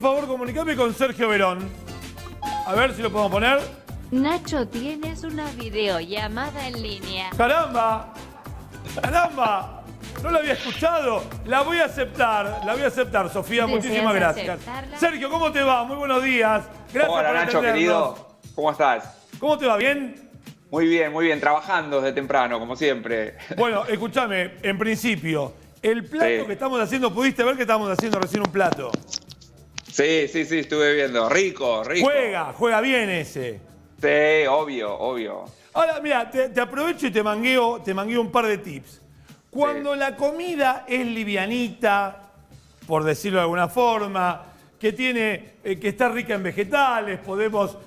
Por favor, comunicame con Sergio Verón. A ver si lo podemos poner. Nacho, tienes una videollamada en línea. ¡Caramba! ¡Caramba! No la había escuchado. La voy a aceptar, Sofía. Muchísimas gracias. aceptarla? Sergio, ¿cómo te va? Muy buenos días. Gracias Hola, por Nacho, atendernos. querido. ¿Cómo estás? ¿Cómo te va? ¿Bien? Muy bien. Trabajando desde temprano, como siempre. Bueno, escúchame. En principio, el plato Sí. que estamos haciendo, ¿pudiste ver que estamos haciendo recién un plato? Sí, estuve viendo. Rico. Juega bien ese. Sí, obvio. Ahora, mira, te aprovecho y te mangueo un par de tips. Cuando la comida es livianita, por decirlo de alguna forma, que está rica en vegetales, podemos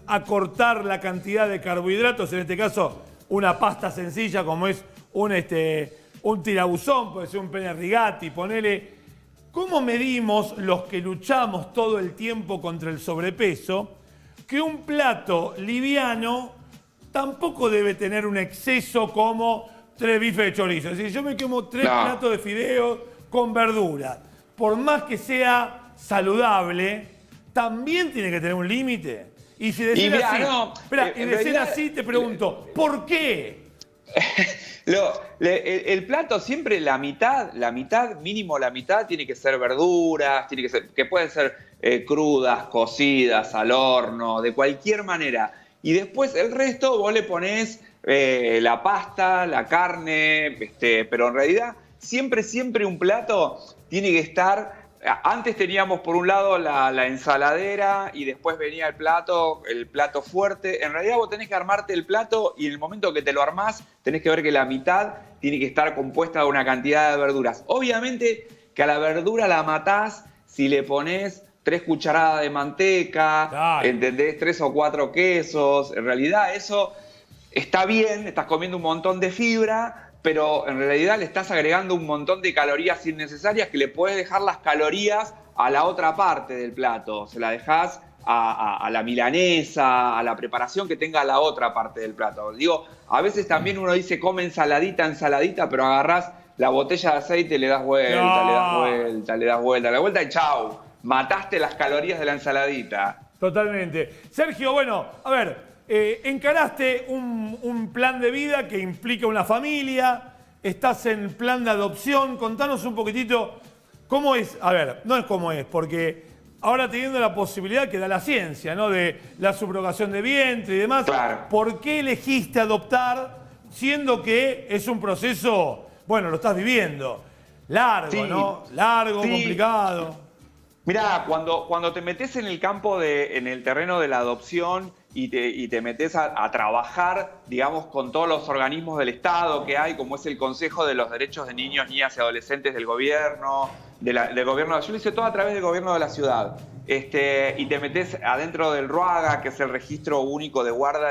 acortar la cantidad de carbohidratos, en este caso una pasta sencilla como es un tirabuzón, puede ser un penne rigati, ponele. ¿Cómo medimos los que luchamos todo el tiempo contra el sobrepeso que un plato liviano tampoco debe tener un exceso como 3 bifes de chorizo? Es decir, yo me quemo 3 platos de fideos con verduras. Por más que sea saludable, también tiene que tener un límite. Y si de ser así, te pregunto, ¿por qué? El plato siempre la mitad, mínimo la mitad, tiene que ser verduras, que pueden ser crudas, cocidas, al horno, de cualquier manera. Y después el resto vos le ponés la pasta, la carne, pero en realidad siempre un plato tiene que estar. Antes teníamos por un lado la ensaladera y después venía el plato fuerte. En realidad vos tenés que armarte el plato y en el momento que te lo armás tenés que ver que la mitad tiene que estar compuesta de una cantidad de verduras. Obviamente que a la verdura la matás si le ponés 3 cucharadas de manteca, Claro. ¿entendés? 3 o 4 quesos. En realidad eso está bien, estás comiendo un montón de fibra, pero en realidad le estás agregando un montón de calorías innecesarias que le puedes dejar las calorías a la otra parte del plato. Se la dejás a la milanesa, a la preparación que tenga la otra parte del plato. Digo, a veces también uno dice come ensaladita, pero agarrás la botella de aceite, le das vuelta, No. le das vuelta y chau. Mataste las calorías de la ensaladita. Totalmente. Sergio, bueno, a ver, encaraste un plan de vida que implica una familia, estás en plan de adopción. Contanos un poquitito cómo es. A ver, no es cómo es, porque ahora teniendo la posibilidad que da la ciencia, ¿no? De la subrogación de vientre y demás. Claro. ¿Por qué elegiste adoptar siendo que es un proceso, bueno, lo estás viviendo, largo, Sí. ¿no? Largo, Sí. complicado. Mirá, cuando te metes en el campo, en el terreno de la adopción y te metes a trabajar, digamos, con todos los organismos del Estado que hay, como es el Consejo de los Derechos de Niños, Niñas y Adolescentes del gobierno, del gobierno, yo lo hice todo a través del gobierno de la ciudad. Y te metes adentro del RUAGA, que es el registro único de guarda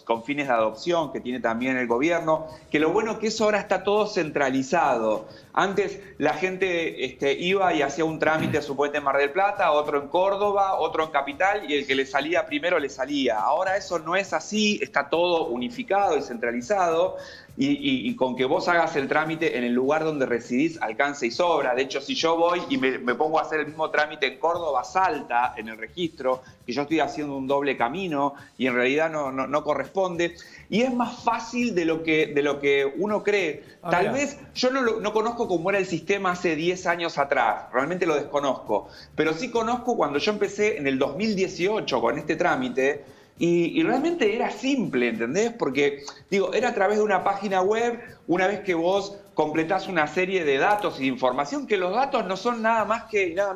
con fines de adopción que tiene también el gobierno, que lo bueno que eso ahora está todo centralizado. Antes la gente iba y hacía un trámite supuestamente en Mar del Plata, otro en Córdoba, otro en Capital, y el que le salía primero le salía. Ahora eso no es así, está todo unificado y centralizado. Y con que vos hagas el trámite en el lugar donde residís alcanza y sobra. De hecho, si yo voy y me pongo a hacer el mismo trámite en Córdoba, salta en el registro que yo estoy haciendo un doble camino y en realidad no corresponde. Y es más fácil de lo que uno cree. Tal vez yo no conozco cómo era el sistema hace 10 años atrás, realmente lo desconozco. Pero sí conozco cuando yo empecé en el 2018 con este trámite. Y realmente era simple, ¿entendés? Porque, era a través de una página web, una vez que vos completás una serie de datos e información, que los datos no son nada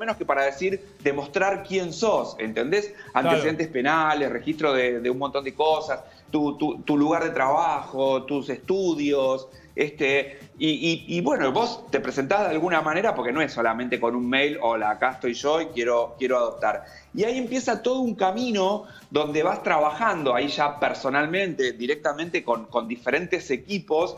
menos que para demostrar quién sos, ¿entendés? Antecedentes penales, registro de un montón de cosas, tu lugar de trabajo, tus estudios, y bueno, vos te presentás de alguna manera porque no es solamente con un mail, hola, acá estoy yo y quiero adoptar. Y ahí empieza todo un camino donde vas trabajando ahí ya personalmente, directamente con diferentes equipos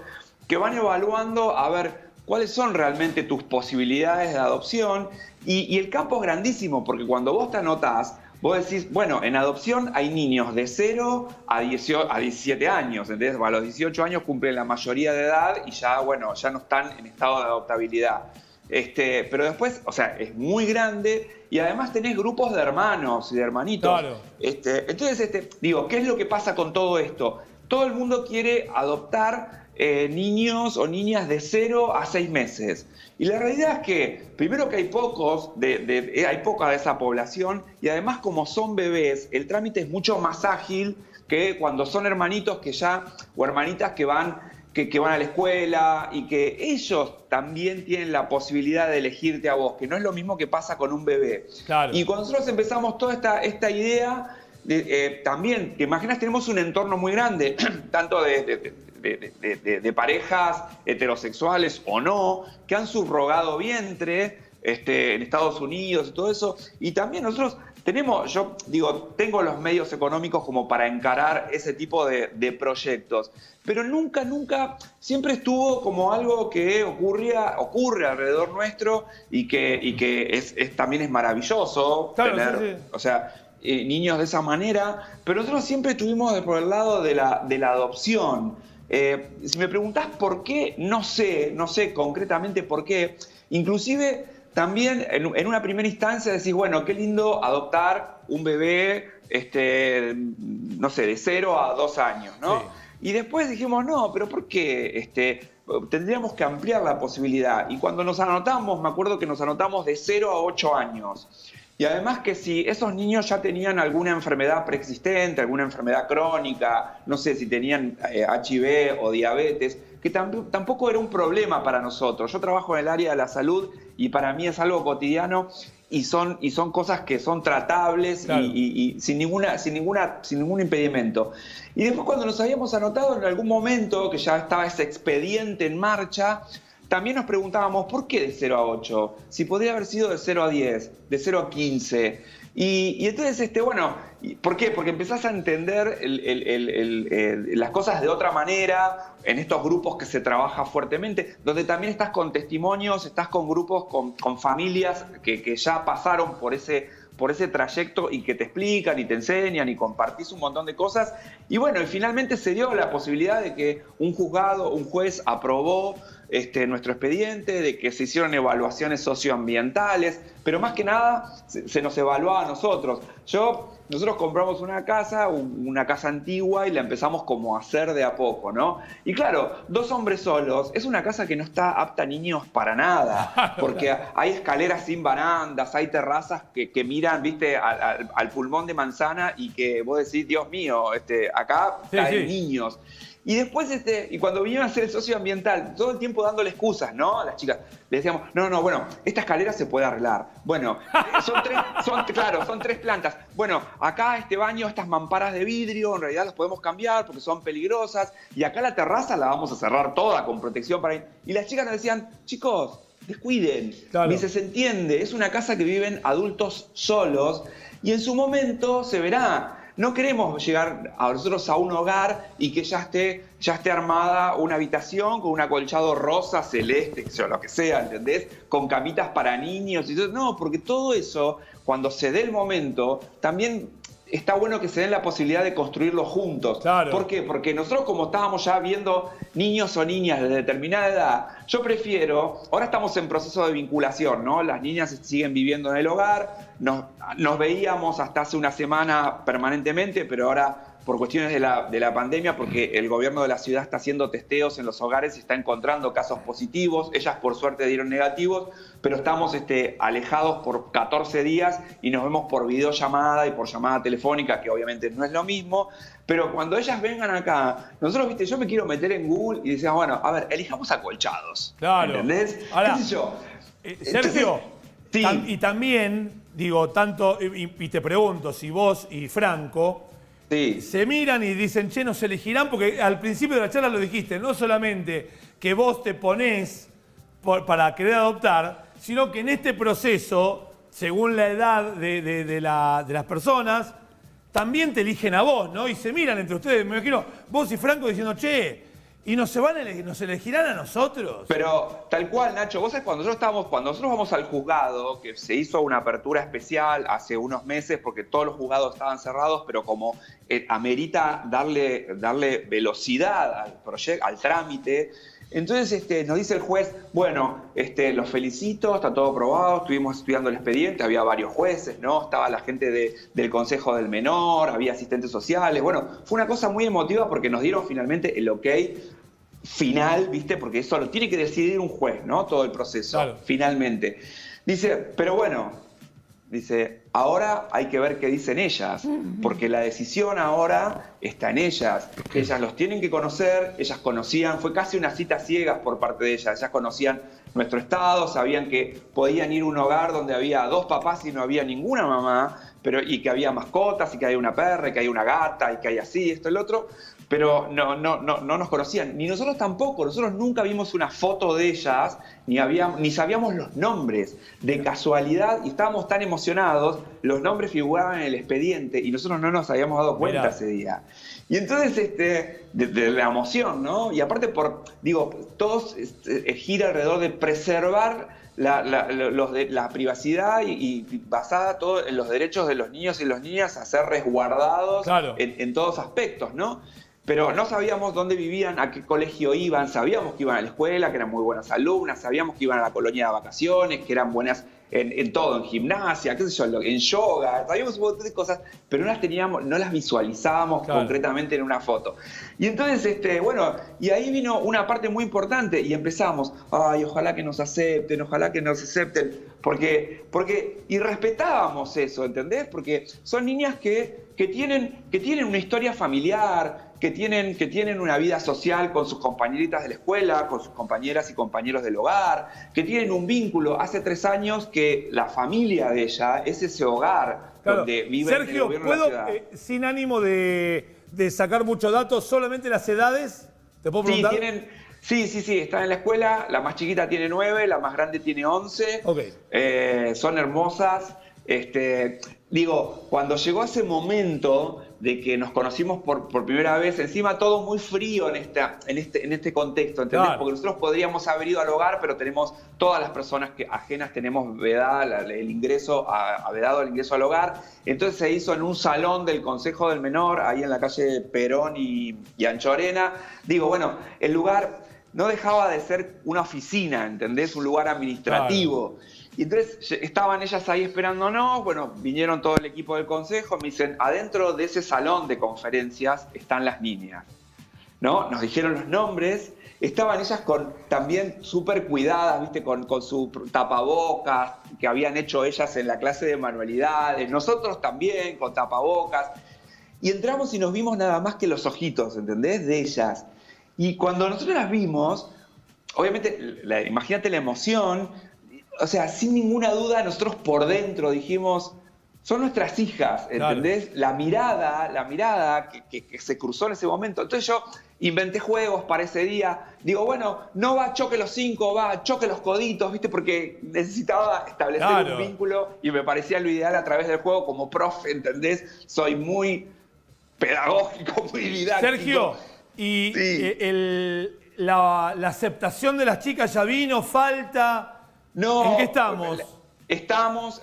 que van evaluando a ver cuáles son realmente tus posibilidades de adopción. Y el campo es grandísimo porque cuando vos te anotás, vos decís, bueno, en adopción hay niños de 0 a 17 años, ¿entendés? A los 18 años cumplen la mayoría de edad y ya no están en estado de adoptabilidad. Pero después, o sea, es muy grande y además tenés grupos de hermanos y de hermanitos. Claro. Entonces, digo, ¿qué es lo que pasa con todo esto? Todo el mundo quiere adoptar niños o niñas de 0 a 6 meses. Y la realidad es que, primero que hay pocos, hay poca de esa población, y además como son bebés, el trámite es mucho más ágil que cuando son hermanitos que ya, o hermanitas que van a la escuela y que ellos también tienen la posibilidad de elegirte a vos, que no es lo mismo que pasa con un bebé. Claro. Y cuando nosotros empezamos toda esta idea, también, te imaginas, tenemos un entorno muy grande, tanto de parejas heterosexuales o no, que han subrogado vientre en Estados Unidos y todo eso. Y también nosotros tengo los medios económicos como para encarar ese tipo de proyectos. Pero nunca, siempre estuvo como algo que ocurre alrededor nuestro y que también es maravilloso Claro, tener, sí. o sea, niños de esa manera. Pero nosotros siempre estuvimos por el lado de la adopción. Si me preguntás por qué, no sé concretamente por qué. Inclusive también en una primera instancia decís, bueno, qué lindo adoptar un bebé, no sé, de 0 a 2 años, ¿no? Sí. Y después dijimos, no, pero ¿por qué? Tendríamos que ampliar la posibilidad. Y cuando nos anotamos, me acuerdo que nos anotamos de 0 a 8 años. Y además que si esos niños ya tenían alguna enfermedad preexistente, alguna enfermedad crónica, no sé si tenían HIV o diabetes, que tampoco era un problema para nosotros. Yo trabajo en el área de la salud y para mí es algo cotidiano y son cosas que son tratables. Claro. y sin ningún impedimento. Y después cuando nos habíamos anotado en algún momento, que ya estaba ese expediente en marcha, también nos preguntábamos, ¿por qué de 0 a 8? Si podría haber sido de 0 a 10, de 0 a 15. Y entonces, bueno, ¿por qué? Porque empezás a entender las cosas de otra manera, en estos grupos que se trabaja fuertemente, donde también estás con testimonios, estás con grupos, con familias que ya pasaron por ese trayecto y que te explican y te enseñan y compartís un montón de cosas. Y bueno, y finalmente se dio la posibilidad de que un juez aprobó nuestro expediente, de que se hicieron evaluaciones socioambientales, pero más que nada se nos evaluaba a nosotros. Nosotros compramos una casa antigua y la empezamos como a hacer de a poco, ¿no? Y claro, 2 hombres solos, es una casa que no está apta a niños para nada, porque hay escaleras sin barandas, hay terrazas que miran, viste, al pulmón de manzana y que vos decís, Dios mío, acá caen niños. Y después, y cuando vinieron a hacer el socioambiental, todo el tiempo dándole excusas, ¿no? A las chicas. Le decíamos, no, bueno, esta escalera se puede arreglar. Bueno, son 3 plantas. Bueno, acá este baño, estas mamparas de vidrio, en realidad las podemos cambiar porque son peligrosas. Y acá la terraza la vamos a cerrar toda con protección para... Y las chicas nos decían, chicos, descuiden. Claro. Dice, se entiende, es una casa que viven adultos solos y en su momento se verá. No queremos llegar nosotros a un hogar y que ya esté armada una habitación con un acolchado rosa, celeste, lo que sea, ¿entendés? Con camitas para niños y todo. No, porque todo eso, cuando se dé el momento, también está bueno que se den la posibilidad de construirlo juntos. Claro. ¿Por qué? Porque nosotros, como estábamos ya viendo niños o niñas de determinada edad, yo prefiero, ahora estamos en proceso de vinculación, ¿no? Las niñas siguen viviendo en el hogar, nos veíamos hasta hace una semana permanentemente, pero ahora por cuestiones de la pandemia, porque el gobierno de la ciudad está haciendo testeos en los hogares y está encontrando casos positivos. Ellas por suerte dieron negativos, pero estamos alejados por 14 días y nos vemos por videollamada y por llamada telefónica, que obviamente no es lo mismo. Pero cuando ellas vengan acá, nosotros, viste, yo me quiero meter en Google y decíamos, bueno, a ver, elijamos acolchados. Claro. ¿Entendés? Ahora, ¿qué sé yo? Sergio, sí. Y también, digo, y te pregunto, si vos y Franco Sí. se miran y dicen, che, nos elegirán, porque al principio de la charla lo dijiste, no solamente que vos te ponés para querer adoptar, sino que en este proceso, según la edad de las personas, también te eligen a vos, ¿no? Y se miran entre ustedes, me imagino, vos y Franco diciendo, che, ¿y nos elegirán a nosotros? Pero tal cual, Nacho, vos sabés, cuando nosotros vamos al juzgado, que se hizo una apertura especial hace unos meses, porque todos los juzgados estaban cerrados, pero como amerita darle velocidad al trámite, Entonces nos dice el juez, bueno, los felicito, está todo aprobado, estuvimos estudiando el expediente, había varios jueces, ¿no? Estaba la gente del Consejo del Menor, había asistentes sociales. Bueno, fue una cosa muy emotiva porque nos dieron finalmente el ok final, ¿viste? Porque eso lo tiene que decidir un juez, ¿no? Todo el proceso, Claro. finalmente. Dice, pero bueno, dice, ahora hay que ver qué dicen ellas, porque la decisión ahora está en ellas. Ellas los tienen que conocer, ellas conocían, fue casi una cita ciegas por parte de ellas. Ellas conocían nuestro estado, sabían que podían ir a un hogar donde había 2 papás y no había ninguna mamá, y que había mascotas, y que hay una perra, y que hay una gata, y que hay así, esto, el otro. Pero no nos conocían, ni nosotros tampoco. Nosotros nunca vimos una foto de ellas, ni sabíamos los nombres. De casualidad, y estábamos tan emocionados, los nombres figuraban en el expediente y nosotros no nos habíamos dado cuenta ese día. Y entonces, de la emoción, ¿no? Y aparte, todos gira alrededor de preservar la privacidad y basada todo en los derechos de los niños y las niñas a ser resguardados en todos aspectos, ¿no? Pero no sabíamos dónde vivían, a qué colegio iban, sabíamos que iban a la escuela, que eran muy buenas alumnas, sabíamos que iban a la colonia de vacaciones, que eran buenas en todo, en gimnasia, qué sé yo, en yoga, sabíamos un montón de cosas, pero no las visualizábamos concretamente en una foto. Y entonces, y ahí vino una parte muy importante y empezamos, ay, ojalá que nos acepten, y respetábamos eso, ¿entendés? Porque son niñas que tienen una historia familiar, que tienen una vida social con sus compañeritas de la escuela, con sus compañeras y compañeros del hogar, que tienen un vínculo. Hace 3 años que la familia de ella es ese hogar donde vive el gobierno de la ciudad. Sergio, sin ánimo de sacar muchos datos, solamente las edades, ¿te puedo preguntar? Sí, están en la escuela, la más chiquita tiene 9, la más grande tiene 11, son hermosas. Cuando llegó ese momento de que nos conocimos por primera vez, encima todo muy frío en este contexto, ¿entendés? Claro. Porque nosotros podríamos haber ido al hogar, pero tenemos todas las personas ajenas tenemos vedado el ingreso al hogar. Entonces se hizo en un salón del Consejo del Menor, ahí en la calle Perón y Anchorena. El lugar no dejaba de ser una oficina, ¿entendés? Un lugar administrativo. Claro. Y entonces estaban ellas ahí esperándonos, vinieron todo el equipo del consejo, me dicen, adentro de ese salón de conferencias están las niñas, ¿no? Nos dijeron los nombres, estaban ellas también súper cuidadas, ¿viste? Con su tapabocas, que habían hecho ellas en la clase de manualidades, nosotros también con tapabocas, y entramos y nos vimos nada más que los ojitos, ¿entendés? De ellas. Y cuando nosotros las vimos, obviamente, imagínate la emoción. O sea, sin ninguna duda, nosotros por dentro dijimos, son nuestras hijas, ¿entendés? Claro. La mirada que se cruzó en ese momento. Entonces yo inventé juegos para ese día. Digo, no va choque los 5, va choque los coditos, ¿viste? Porque necesitaba establecer un vínculo y me parecía lo ideal a través del juego como profe, ¿entendés? Soy muy pedagógico, muy didáctico. Sergio, y la aceptación de las chicas ya vino, falta... No, ¿en qué estamos? Estamos,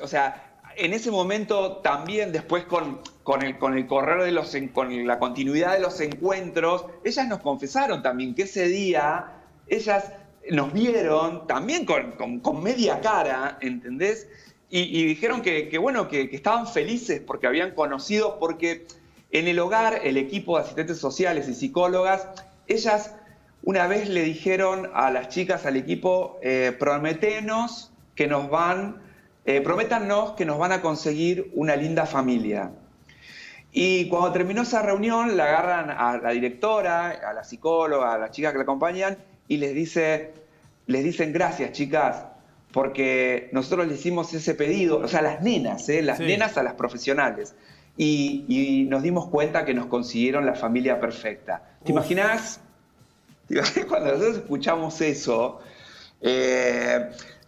en ese momento también después con el correr con la continuidad de los encuentros, ellas nos confesaron también que ese día ellas nos vieron también con media cara, ¿entendés? Y dijeron que estaban felices porque habían conocido, porque en el hogar el equipo de asistentes sociales y psicólogas, ellas... Una vez le dijeron a las chicas, al equipo, prométanos que nos van a conseguir una linda familia. Y cuando terminó esa reunión, la agarran a la directora, a la psicóloga, a las chicas que la acompañan, y les dicen gracias, chicas, porque nosotros les hicimos ese pedido, las nenas, nenas a las profesionales. Y nos dimos cuenta que nos consiguieron la familia perfecta. ¿Te imaginas? Cuando nosotros escuchamos eso,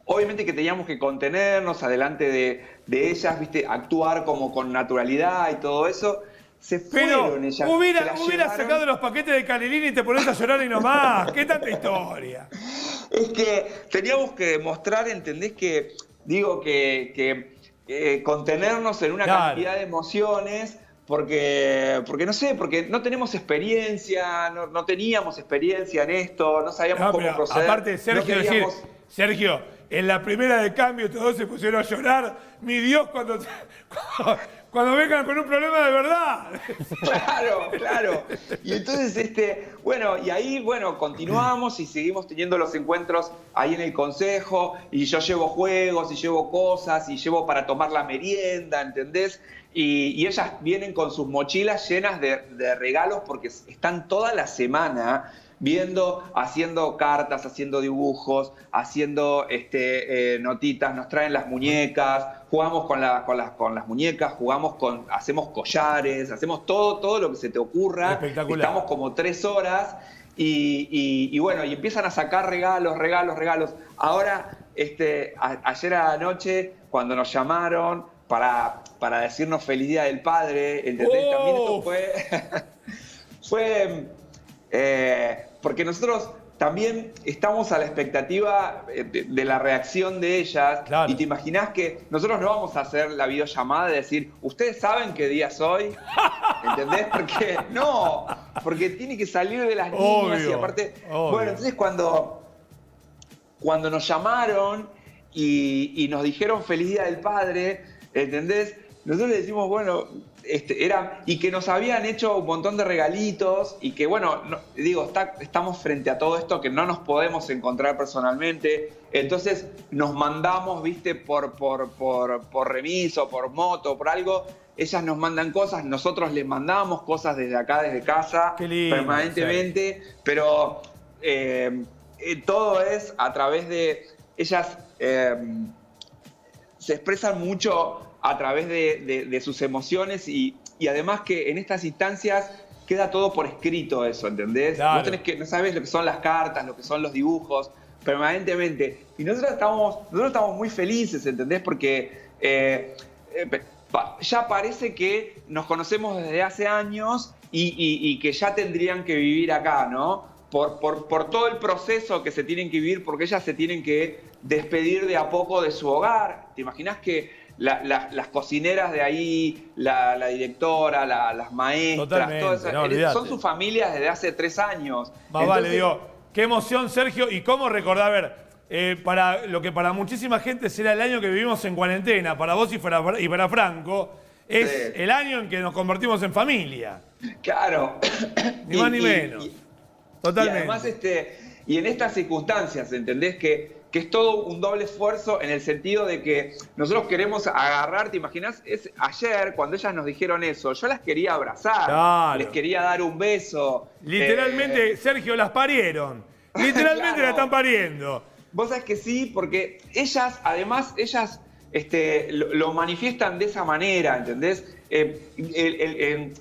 obviamente que teníamos que contenernos adelante de ellas, ¿viste? Actuar como con naturalidad y todo eso. Se fueron ellas. Hubiera sacado los paquetes de Canelini y te pones a llorar y nomás. ¿Qué tanta historia? Es que teníamos que demostrar, ¿entendés? Que contenernos en una cantidad de emociones, porque no sé, porque no tenemos experiencia, no teníamos experiencia en esto, no sabíamos No, cómo pero proceder. aparte, Sergio, no queríamos... Sergio, en la primera de cambio todos se pusieron a llorar. Mi Dios, cuando vengan con un problema de verdad. Claro, claro. Y entonces, bueno, y ahí, bueno, continuamos y seguimos teniendo los encuentros ahí en el consejo, y yo llevo juegos, y llevo cosas, y llevo para tomar la merienda, ¿entendés? Y ellas vienen con sus mochilas llenas de regalos porque están toda la semana viendo, haciendo cartas, haciendo dibujos, haciendo notitas, nos traen las muñecas, jugamos con las muñecas, hacemos collares, hacemos todo lo que se te ocurra. Espectacular. Estamos como 3 horas y bueno, y empiezan a sacar regalos. Ahora, ayer anoche, cuando nos llamaron para decirnos Feliz Día del Padre, ¿entendés? ¡Oh! También esto fue porque nosotros también estamos a la expectativa de la reacción de ellas. Claro. Y te imaginás que nosotros no vamos a hacer la videollamada de decir, ¿ustedes saben qué día soy? ¿Entendés? Porque tiene que salir de las niñas. Obvio, Y aparte, obvio. bueno, entonces cuando nos llamaron y nos dijeron Feliz Día del Padre, ¿entendés? Nosotros le decimos, bueno, y que nos habían hecho un montón de regalitos y que, bueno, estamos frente a todo esto que no nos podemos encontrar personalmente. Entonces nos mandamos, viste, por remiso, por moto, por algo. Ellas nos mandan cosas, nosotros les mandamos cosas desde acá, desde casa, Qué lindo, permanentemente. Sí. Pero todo es a través de... Ellas se expresan mucho a través de sus emociones y además que en estas instancias queda todo por escrito eso, ¿entendés? Claro. No sabes lo que son las cartas, lo que son los dibujos, permanentemente. Y nosotros estamos muy felices, ¿entendés? Porque ya parece que nos conocemos desde hace años y que ya tendrían que vivir acá, ¿no? Por todo el proceso que se tienen que vivir, porque ellas se tienen que despedir de a poco de su hogar. ¿Te imaginas que las cocineras de ahí, la directora, las maestras, todas esas, son sus familias desde hace 3 años? Vale, digo, qué emoción, Sergio, y cómo recordar, a ver, para lo que para muchísima gente será el año que vivimos en cuarentena, para vos y para Franco, es Sí. el año en que nos convertimos en familia. Claro. Ni más ni menos. Totalmente. Y además, y en estas circunstancias, ¿entendés? Que es todo un doble esfuerzo en el sentido de que nosotros queremos agarrar, ¿te imaginas? Ayer, cuando ellas nos dijeron eso, yo las quería abrazar, Claro. les quería dar un beso. Literalmente, Sergio, las parieron. Literalmente Claro. la están pariendo. Vos sabés que sí, porque ellas lo manifiestan de esa manera, ¿entendés?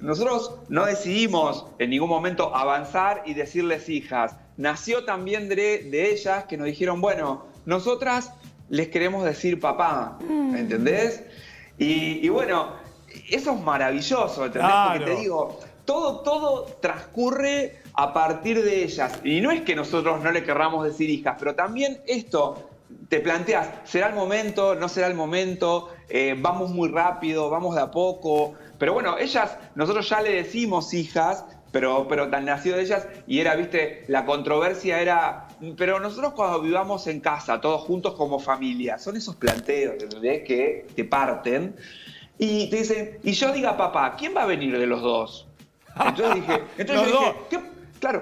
Nosotros no decidimos en ningún momento avanzar y decirles hijas. Nació también de ellas que nos dijeron, bueno, nosotras les queremos decir papá, ¿entendés? Y bueno, eso es maravilloso, ¿entendés? Claro. Porque te digo, todo transcurre a partir de ellas. Y no es que nosotros no le querramos decir hijas, pero también esto, te planteas, ¿será el momento? ¿No será el momento? ¿Vamos muy rápido? ¿Vamos de a poco? Pero bueno, nosotros ya le decimos hijas, pero tan nació de ellas y era, viste, la controversia era, pero nosotros cuando vivamos en casa, todos juntos como familia, son esos planteos, ¿entendés? Que te parten y te dicen, y yo diga papá, ¿quién va a venir de los dos? Entonces Los yo dos. dije,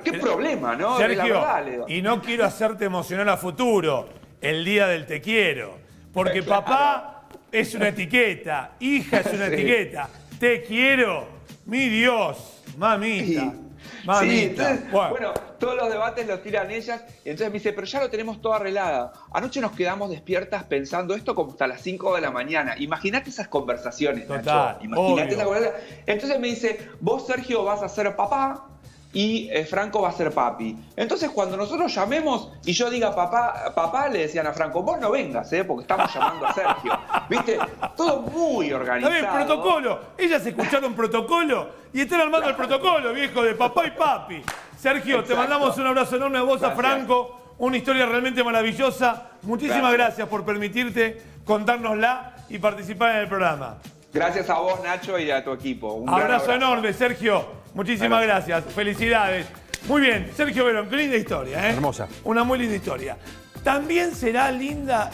¿qué problema, no? Sergio, La verdad, le digo. y no quiero hacerte emocionar a futuro, el día del te quiero, porque Claro. papá es una etiqueta, hija es una Sí. etiqueta, te quiero, mi Dios, mamita, Sí. mamita. Sí, entonces, bueno, todos los debates los tiran ellas y entonces me dice, pero ya lo tenemos todo arreglado. Anoche nos quedamos despiertas pensando esto como hasta las 5 de la mañana. Imagínate esas conversaciones, Total, Nacho. Imagínate obvio. esas conversaciones. Entonces me dice, vos, Sergio, vas a ser papá y Franco va a ser papi. Entonces cuando nosotros llamemos y yo diga papá, le decían a Franco, vos no vengas, porque estamos llamando a Sergio. ¿Viste? Todo muy organizado. Está bien, protocolo. Ellas escucharon protocolo y están armando el protocolo, viejo, de papá y papi. Sergio, te Exacto. mandamos un abrazo enorme a vos, a Gracias. Franco. Una historia realmente maravillosa. Muchísimas gracias por permitirte contárnosla y participar en el programa. Gracias a vos, Nacho, y a tu equipo. Un gran Abrazo enorme, Sergio. Muchísimas gracias. Felicidades. Muy bien, Sergio Verón, qué linda historia, ¿eh? Hermosa. Una muy linda historia. También será linda